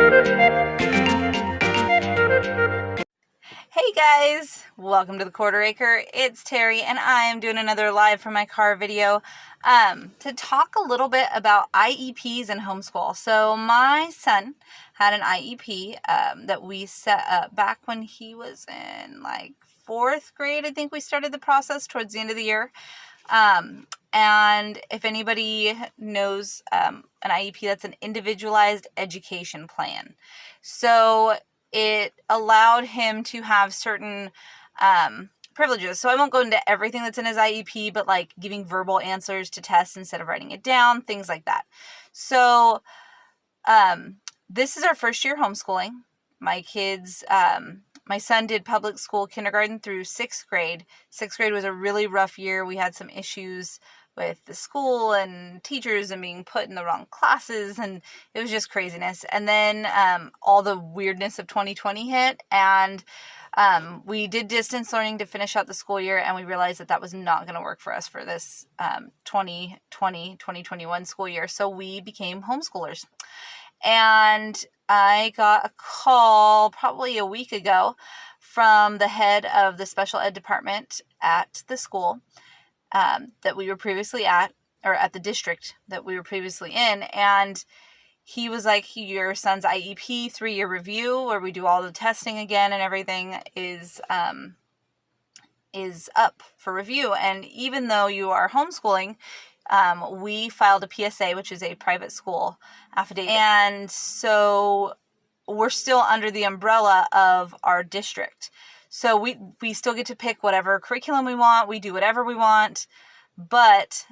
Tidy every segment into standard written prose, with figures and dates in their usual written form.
Hey guys, welcome to the Quarter Acre. It's Terry and I am doing another live from my car video to talk a little bit about IEPs and homeschool. So my son had an IEP that we set up back when he was in like 4th grade. I think we started the process towards the end of the year. And if anybody knows an IEP, that's an individualized education plan. So it allowed him to have certain privileges. So I won't go into everything that's in his IEP, but like giving verbal answers to tests instead of writing it down, things like that. So this is our first year homeschooling. My kids, my son did public school kindergarten through 6th grade. 6th grade was a really rough year. We had some issues with the school and teachers and being put in the wrong classes, and it was just craziness. And then all the weirdness of 2020 hit, and we did distance learning to finish out the school year, and we realized that was not going to work for us for this 2020-2021 school year. So we became homeschoolers. And I got a call probably a week ago from the head of the special ed department at the school that we were previously at, or at the district that we were previously in. And he was like, your son's IEP 3-year review, where we do all the testing again and everything, is up for review. And even though you are homeschooling, we filed a PSA, which is a private school affidavit. And so we're still under the umbrella of our district. So we still get to pick whatever curriculum we want. We do whatever we want. But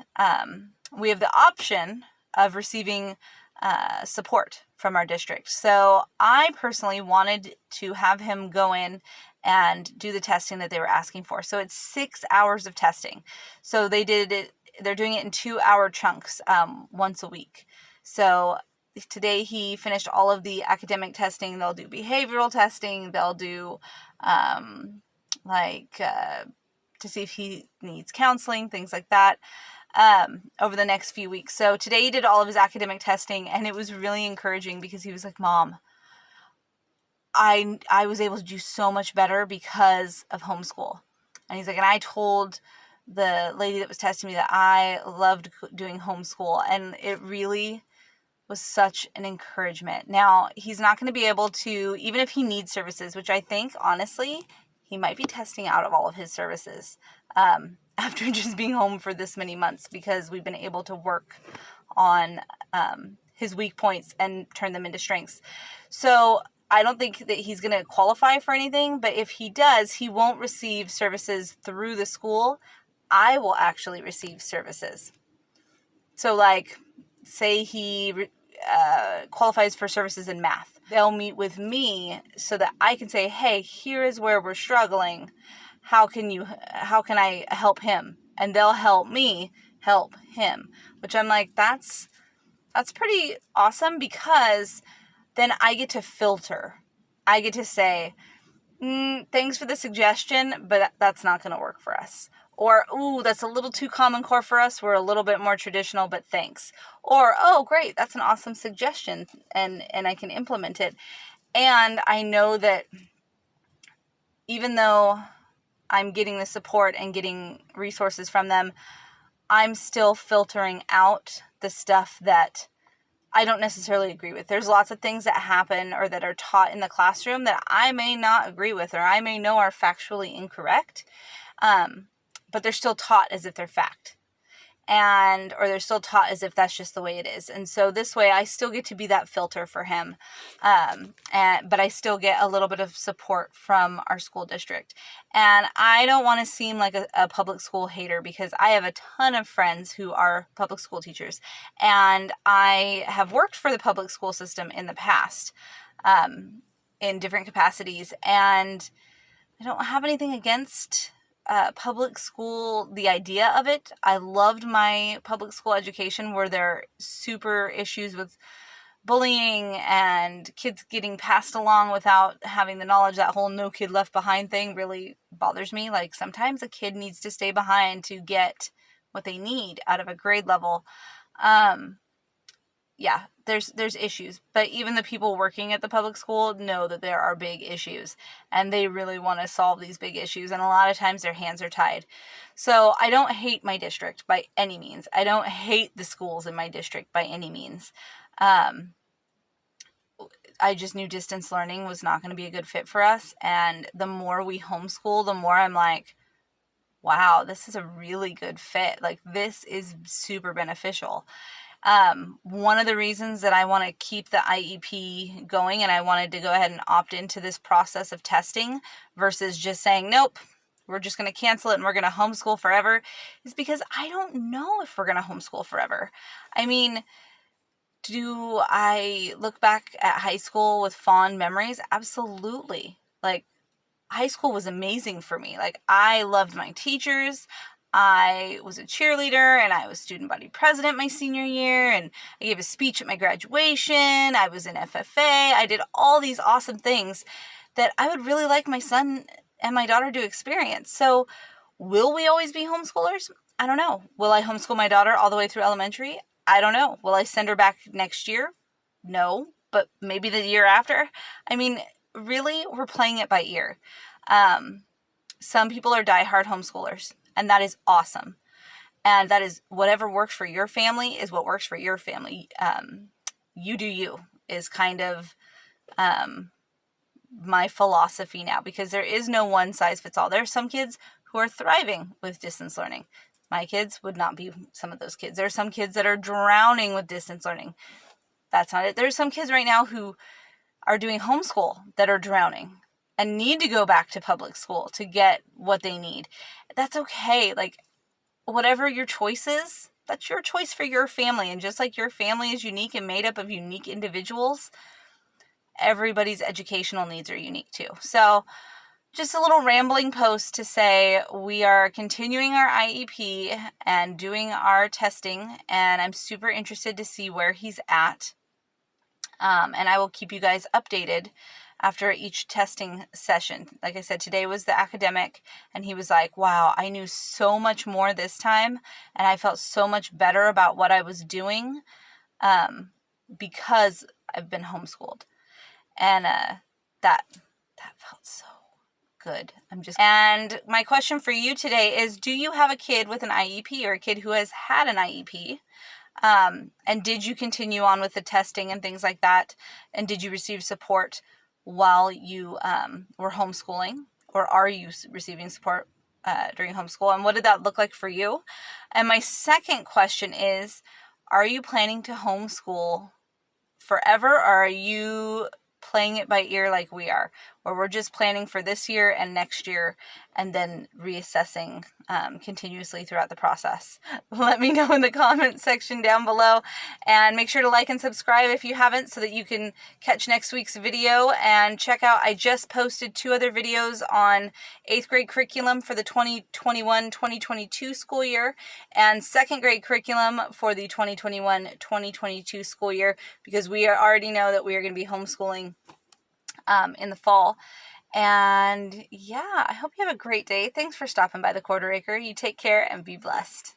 we have the option of receiving support from our district. So I personally wanted to have him go in and do the testing that they were asking for. So it's 6 hours of testing. So they're doing it in 2-hour chunks once a week. So today he finished all of the academic testing. They'll do behavioral testing. They'll do to see if he needs counseling, things like that, over the next few weeks. So today he did all of his academic testing, and it was really encouraging because he was like, Mom, I was able to do so much better because of homeschool. And he's like, and I told the lady that was testing me that I loved doing homeschool, and it really was such an encouragement. Now, he's not going to be able to, even if he needs services, which I think, honestly, he might be testing out of all of his services after just being home for this many months, because we've been able to work on his weak points and turn them into strengths. So I don't think that he's going to qualify for anything, but if he does, he won't receive services through the school. I will actually receive services. So like, say he qualifies for services in math. They'll meet with me so that I can say, hey, here is where we're struggling. How can I help him? And they'll help me help him, which I'm like, that's pretty awesome, because then I get to filter. I get to say, thanks for the suggestion, but that's not going to work for us. Or, ooh, that's a little too common core for us. We're a little bit more traditional, but thanks. Or, oh, great, that's an awesome suggestion, and I can implement it. And I know that even though I'm getting the support and getting resources from them, I'm still filtering out the stuff that I don't necessarily agree with. There's lots of things that happen or that are taught in the classroom that I may not agree with, or I may know are factually incorrect. But they're still taught as if they're fact, or they're still taught as if that's just the way it is. And so this way I still get to be that filter for him. But I still get a little bit of support from our school district. And I don't want to seem like a public school hater, because I have a ton of friends who are public school teachers, and I have worked for the public school system in the past, in different capacities. And I don't have anything against public school, the idea of it. I loved my public school education, where there are super issues with bullying and kids getting passed along without having the knowledge. That whole no kid left behind thing really bothers me. Like, sometimes a kid needs to stay behind to get what they need out of a grade level. yeah, there's issues, but even the people working at the public school know that there are big issues, and they really want to solve these big issues, and a lot of times their hands are tied. So I don't hate my district by any means. I don't hate the schools in my district by any means. I just knew distance learning was not going to be a good fit for us, and the more we homeschool, the more I'm like, wow, this is a really good fit. Like, this is super beneficial. One of the reasons that I want to keep the IEP going, and I wanted to go ahead and opt into this process of testing versus just saying, nope, we're just going to cancel it and we're going to homeschool forever, is because I don't know if we're going to homeschool forever. I mean, do I look back at high school with fond memories? Absolutely. Like, high school was amazing for me. Like, I loved my teachers. I was a cheerleader, and I was student body president my senior year, and I gave a speech at my graduation. I was in FFA. I did all these awesome things that I would really like my son and my daughter to experience. So will we always be homeschoolers? I don't know. Will I homeschool my daughter all the way through elementary? I don't know. Will I send her back next year? No, but maybe the year after. I mean, really, we're playing it by ear. Some people are diehard homeschoolers, and that is awesome. And that is whatever works for your family is what works for your family. You do you is kind of my philosophy now, because there is no one size fits all. There are some kids who are thriving with distance learning. My kids would not be some of those kids. There are some kids that are drowning with distance learning. That's not it. There's some kids right now who are doing homeschool that are drowning and need to go back to public school to get what they need. That's okay. Like, whatever your choice is, that's your choice for your family. And just like your family is unique and made up of unique individuals, everybody's educational needs are unique too. So just a little rambling post to say we are continuing our IEP and doing our testing, and I'm super interested to see where he's at. And I will keep you guys updated after each testing session. Like I said, today was the academic, and he was like, wow, I knew so much more this time, and I felt so much better about what I was doing because I've been homeschooled. And that felt so good. And my question for you today is, do you have a kid with an IEP or a kid who has had an IEP? And did you continue on with the testing and things like that? And did you receive support while you were homeschooling? Or are you receiving support during homeschool? And what did that look like for you? And my second question is, are you planning to homeschool forever, or are you playing it by ear like we are, where we're just planning for this year and next year and then reassessing continuously throughout the process? Let me know in the comments section down below, and make sure to like and subscribe if you haven't, so that you can catch next week's video. And check out, I just posted 2 other videos on 8th grade curriculum for the 2021-2022 school year and 2nd grade curriculum for the 2021-2022 school year, because we already know that we are going to be homeschooling in the fall. And yeah, I hope you have a great day. Thanks for stopping by the Quarter Acre. You take care and be blessed.